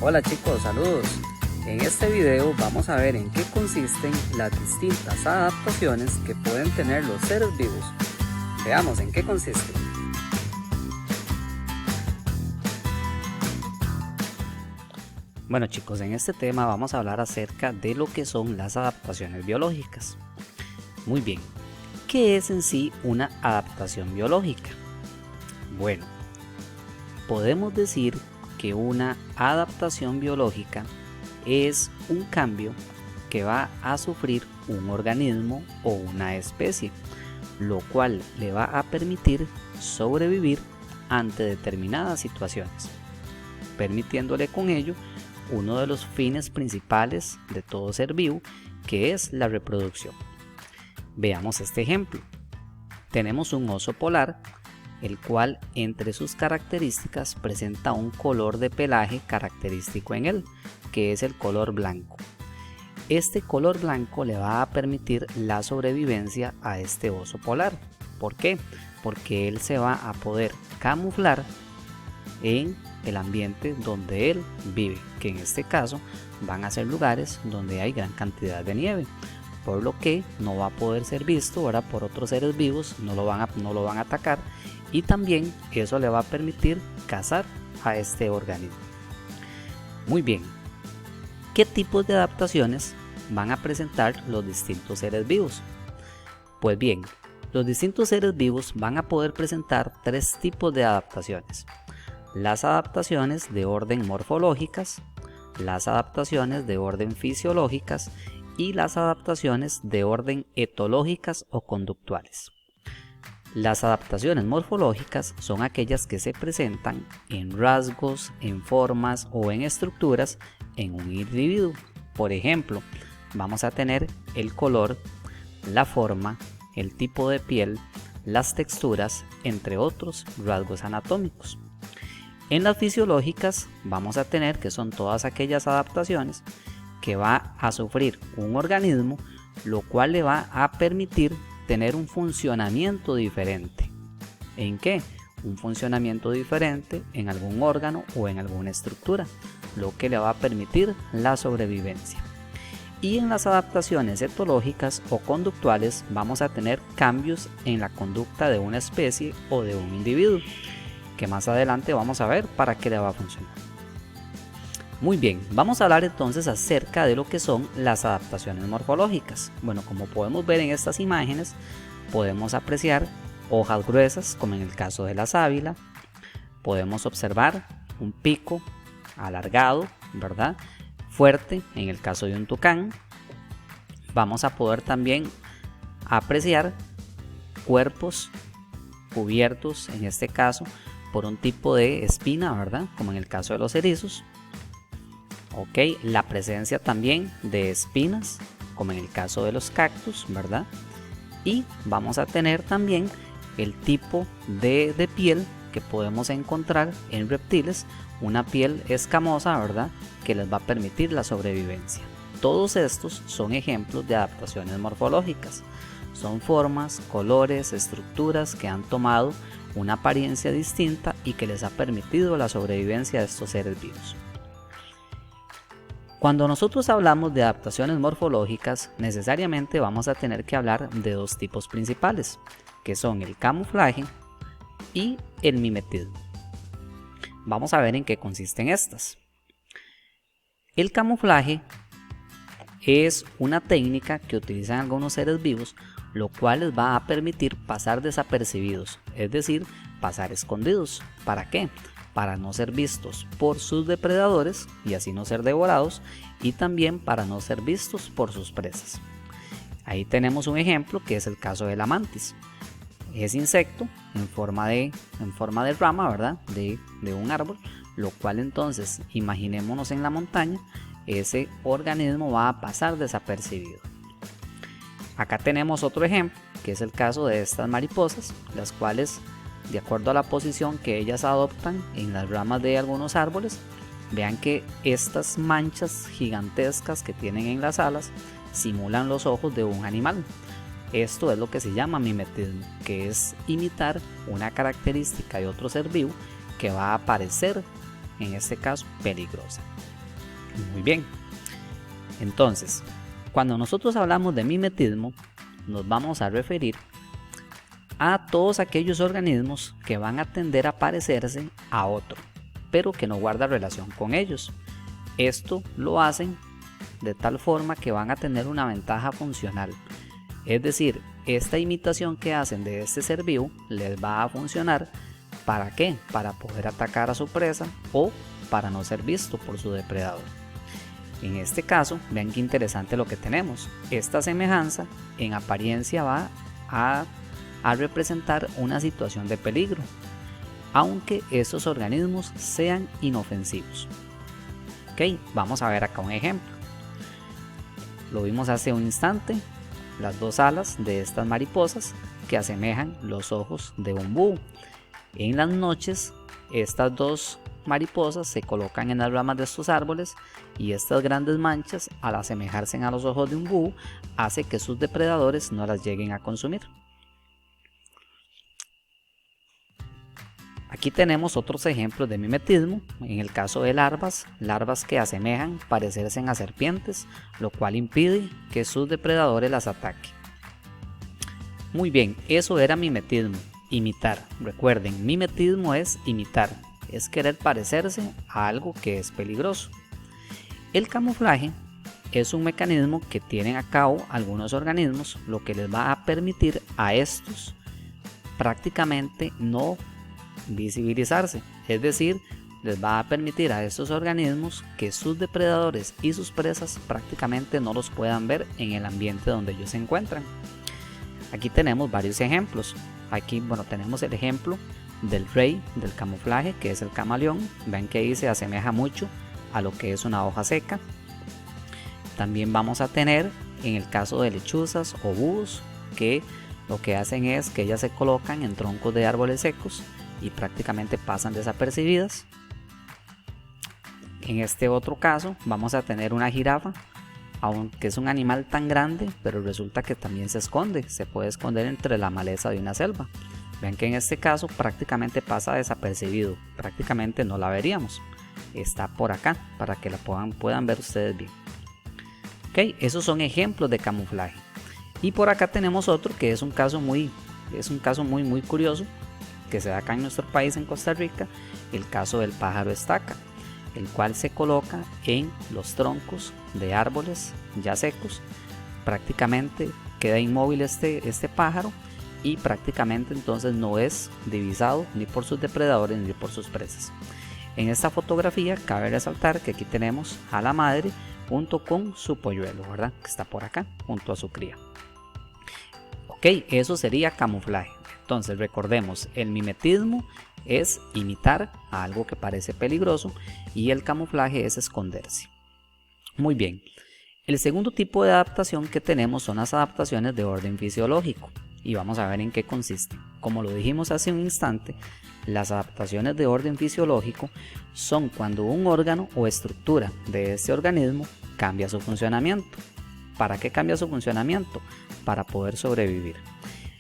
Hola chicos, saludos. En este video vamos a ver en qué consisten las distintas adaptaciones que pueden tener los seres vivos. Veamos en qué consisten. Bueno chicos, en este tema vamos a hablar acerca de lo que son las adaptaciones biológicas. Muy bien, ¿qué es en sí una adaptación biológica? Bueno, podemos decir que una adaptación biológica es un cambio que va a sufrir un organismo o una especie, lo cual le va a permitir sobrevivir ante determinadas situaciones, permitiéndole con ello uno de los fines principales de todo ser vivo, que es la reproducción. Veamos este ejemplo. Tenemos un oso polar, el cual entre sus características presenta un color de pelaje característico en él, que es el color blanco. Este color blanco le va a permitir la sobrevivencia a este oso polar. ¿Por qué? Porque él se va a poder camuflar en el ambiente donde él vive, que en este caso van a ser lugares donde hay gran cantidad de nieve, por lo que no va a poder ser visto ahora por otros seres vivos, no lo van a atacar, y también eso le va a permitir cazar a este organismo. Muy bien, ¿qué tipos de adaptaciones van a presentar los distintos seres vivos? Pues bien, los distintos seres vivos van a poder presentar tres tipos de adaptaciones: las adaptaciones de orden morfológicas, las adaptaciones de orden fisiológicas y las adaptaciones de orden etológicas o conductuales. Las adaptaciones morfológicas son aquellas que se presentan en rasgos, en formas o en estructuras en un individuo. Por ejemplo, vamos a tener el color, la forma, el tipo de piel, las texturas, entre otros rasgos anatómicos. En las fisiológicas vamos a tener que son todas aquellas adaptaciones que va a sufrir un organismo, lo cual le va a permitir tener un funcionamiento diferente. ¿En qué? Un funcionamiento diferente en algún órgano o en alguna estructura, lo que le va a permitir la sobrevivencia. Y en las adaptaciones etológicas o conductuales vamos a tener cambios en la conducta de una especie o de un individuo, que más adelante vamos a ver para qué le va a funcionar. Muy bien, vamos a hablar entonces acerca de lo que son las adaptaciones morfológicas. Bueno, como podemos ver en estas imágenes, podemos apreciar hojas gruesas, como en el caso de la sábila. Podemos observar un pico alargado, ¿verdad?, fuerte, en el caso de un tucán. Vamos a poder también apreciar cuerpos cubiertos, en este caso, por un tipo de espina, ¿verdad?, como en el caso de los erizos. La presencia también de espinas, como en el caso de los cactus, ¿verdad? Y vamos a tener también el tipo de piel que podemos encontrar en reptiles, una piel escamosa, ¿verdad?, que les va a permitir la sobrevivencia. Todos estos son ejemplos de adaptaciones morfológicas. Son formas, colores, estructuras que han tomado una apariencia distinta y que les ha permitido la sobrevivencia de estos seres vivos. Cuando nosotros hablamos de adaptaciones morfológicas, necesariamente vamos a tener que hablar de dos tipos principales, que son el camuflaje y el mimetismo. Vamos a ver en qué consisten estas. El camuflaje es una técnica que utilizan algunos seres vivos, lo cual les va a permitir pasar desapercibidos, es decir, pasar escondidos. ¿Para qué? Para no ser vistos por sus depredadores y así no ser devorados, y también para no ser vistos por sus presas. Ahí tenemos un ejemplo que es el caso de la mantis. Es insecto en forma de rama, ¿verdad?, de un árbol, lo cual entonces, imaginémonos en la montaña, ese organismo va a pasar desapercibido. Acá tenemos otro ejemplo, que es el caso de estas mariposas, las cuales, de acuerdo a la posición que ellas adoptan en las ramas de algunos árboles, vean que estas manchas gigantescas que tienen en las alas simulan los ojos de un animal. Esto es lo que se llama mimetismo, que es imitar una característica de otro ser vivo que va a aparecer en este caso peligrosa. Muy bien, entonces cuando nosotros hablamos de mimetismo nos vamos a referir a todos aquellos organismos que van a tender a parecerse a otro, pero que no guarda relación con ellos. Esto lo hacen de tal forma que van a tener una ventaja funcional. Es decir, esta imitación que hacen de este ser vivo les va a funcionar. ¿Para qué? Para poder atacar a su presa o para no ser visto por su depredador. En este caso, vean qué interesante lo que tenemos. Esta semejanza en apariencia va a representar una situación de peligro, aunque estos organismos sean inofensivos. Ok, vamos a ver acá un ejemplo. Lo vimos hace un instante, las dos alas de estas mariposas que asemejan los ojos de un búho. En las noches, estas dos mariposas se colocan en las ramas de estos árboles y estas grandes manchas, al asemejarse a los ojos de un búho, hace que sus depredadores no las lleguen a consumir. Aquí tenemos otros ejemplos de mimetismo, en el caso de larvas que asemejan parecerse a serpientes, lo cual impide que sus depredadores las ataquen. Muy bien, eso era mimetismo, imitar. Recuerden, mimetismo es imitar, es querer parecerse a algo que es peligroso. El camuflaje es un mecanismo que tienen a cabo algunos organismos, lo que les va a permitir a estos prácticamente no visibilizarse, es decir, les va a permitir a estos organismos que sus depredadores y sus presas prácticamente no los puedan ver en el ambiente donde ellos se encuentran. Aquí tenemos varios ejemplos. Aquí tenemos el ejemplo del rey del camuflaje, que es el camaleón. Ven que ahí se asemeja mucho a lo que es una hoja seca. También vamos a tener en el caso de lechuzas o búhos, que lo que hacen es que ellas se colocan en troncos de árboles secos y prácticamente pasan desapercibidas. En este otro caso vamos a tener una jirafa, aunque es un animal tan grande, pero resulta que también se esconde, se puede esconder entre la maleza de una selva. Ven que en este caso prácticamente pasa desapercibido, prácticamente no la veríamos, está por acá para que la puedan ver ustedes bien. Ok, esos son ejemplos de camuflaje. Y por acá tenemos otro que es un caso muy curioso, que se da acá en nuestro país, en Costa Rica, el caso del pájaro estaca, el cual se coloca en los troncos de árboles ya secos. Prácticamente queda inmóvil este pájaro y prácticamente entonces no es divisado ni por sus depredadores ni por sus presas. En esta fotografía cabe resaltar que aquí tenemos a la madre junto con su polluelo, ¿verdad? Que está por acá junto a su cría. Ok, eso sería camuflaje. Entonces recordemos, el mimetismo es imitar a algo que parece peligroso y el camuflaje es esconderse. Muy bien, el segundo tipo de adaptación que tenemos son las adaptaciones de orden fisiológico y vamos a ver en qué consisten. Como lo dijimos hace un instante, las adaptaciones de orden fisiológico son cuando un órgano o estructura de este organismo cambia su funcionamiento. ¿Para qué cambia su funcionamiento? Para poder sobrevivir.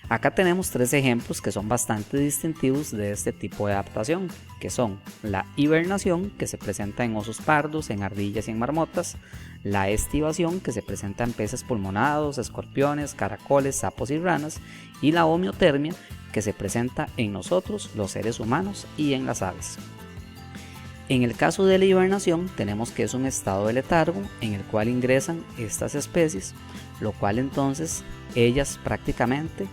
Acá tenemos tres ejemplos que son bastante distintivos de este tipo de adaptación, que son la hibernación, que se presenta en osos pardos, en ardillas y en marmotas, la estivación, que se presenta en peces pulmonados, escorpiones, caracoles, sapos y ranas, y la homeotermia, que se presenta en nosotros, los seres humanos, y en las aves. En el caso de la hibernación tenemos que es un estado de letargo en el cual ingresan estas especies, lo cual entonces ellas prácticamente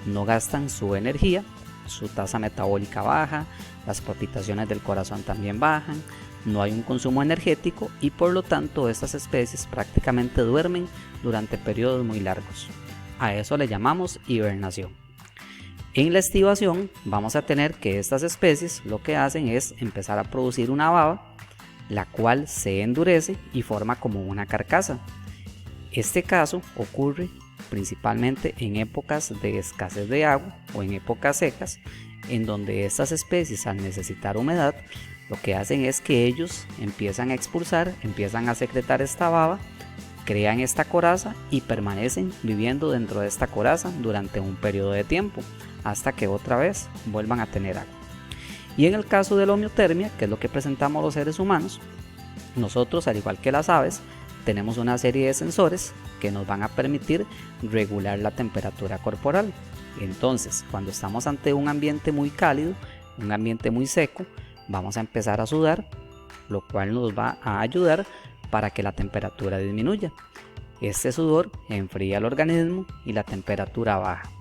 no gastan su energía, su tasa metabólica baja, las palpitaciones del corazón también bajan, no hay un consumo energético y por lo tanto estas especies prácticamente duermen durante periodos muy largos. A eso le llamamos hibernación. En la estivación vamos a tener que estas especies lo que hacen es empezar a producir una baba, la cual se endurece y forma como una carcasa. Este caso ocurre principalmente en épocas de escasez de agua o en épocas secas, en donde estas especies al necesitar humedad lo que hacen es que ellos empiezan a expulsar, empiezan a secretar esta baba, crean esta coraza y permanecen viviendo dentro de esta coraza durante un periodo de tiempo hasta que otra vez vuelvan a tener agua. Y en el caso de la homeotermia, que es lo que presentamos los seres humanos, nosotros, al igual que las aves, tenemos una serie de sensores que nos van a permitir regular la temperatura corporal. Entonces, cuando estamos ante un ambiente muy cálido, un ambiente muy seco, vamos a empezar a sudar, lo cual nos va a ayudar para que la temperatura disminuya. Este sudor enfría el organismo y la temperatura baja.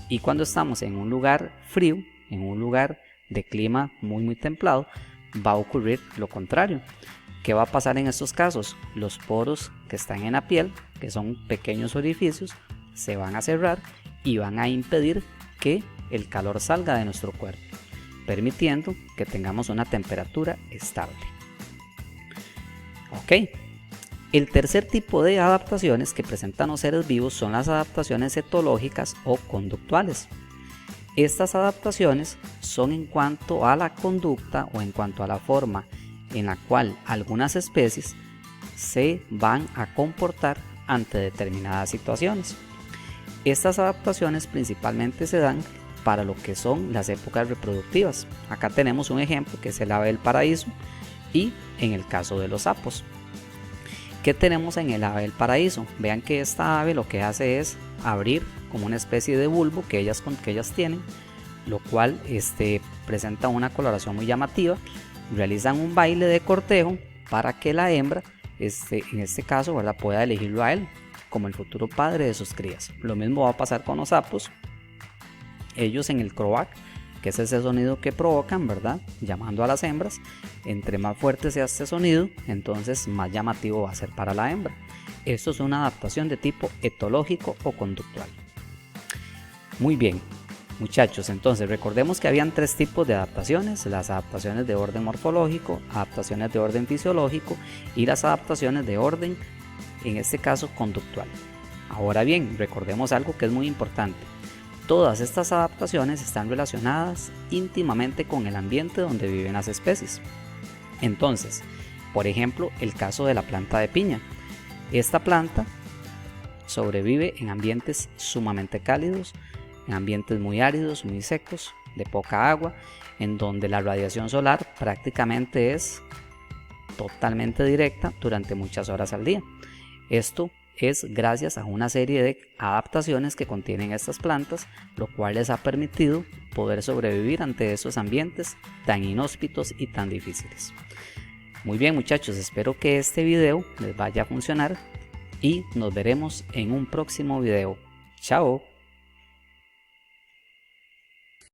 Y cuando estamos en un lugar frío, en un lugar de clima muy templado, va a ocurrir lo contrario. ¿Qué va a pasar en estos casos? Los poros que están en la piel, que son pequeños orificios, se van a cerrar y van a impedir que el calor salga de nuestro cuerpo, permitiendo que tengamos una temperatura estable. Ok, el tercer tipo de adaptaciones que presentan los seres vivos son las adaptaciones etológicas o conductuales. Estas adaptaciones son en cuanto a la conducta o en cuanto a la forma en la cual algunas especies se van a comportar ante determinadas situaciones. Estas adaptaciones principalmente se dan para lo que son las épocas reproductivas. Acá tenemos un ejemplo que es el ave del paraíso y en el caso de los sapos. ¿Qué tenemos en el ave del paraíso? Vean que esta ave lo que hace es abrir como una especie de bulbo que ellas tienen, lo cual presenta una coloración muy llamativa. Realizan un baile de cortejo para que la hembra, en este caso, ¿verdad?, pueda elegirlo a él como el futuro padre de sus crías. Lo mismo va a pasar con los sapos. Ellos en el croak, que es ese sonido que provocan, ¿verdad?, llamando a las hembras, entre más fuerte sea este sonido, entonces más llamativo va a ser para la hembra. Esto es una adaptación de tipo etológico o conductual. Muy bien, muchachos, entonces recordemos que habían tres tipos de adaptaciones: las adaptaciones de orden morfológico, adaptaciones de orden fisiológico y las adaptaciones de orden, en este caso, conductual. Ahora bien, recordemos algo que es muy importante: todas estas adaptaciones están relacionadas íntimamente con el ambiente donde viven las especies. Entonces, por ejemplo, el caso de la planta de piña. Esta planta sobrevive en ambientes sumamente cálidos, en ambientes muy áridos, muy secos, de poca agua, en donde la radiación solar prácticamente es totalmente directa durante muchas horas al día. Esto es gracias a una serie de adaptaciones que contienen estas plantas, lo cual les ha permitido poder sobrevivir ante esos ambientes tan inhóspitos y tan difíciles. Muy bien, muchachos, espero que este video les vaya a funcionar y nos veremos en un próximo video. Chao.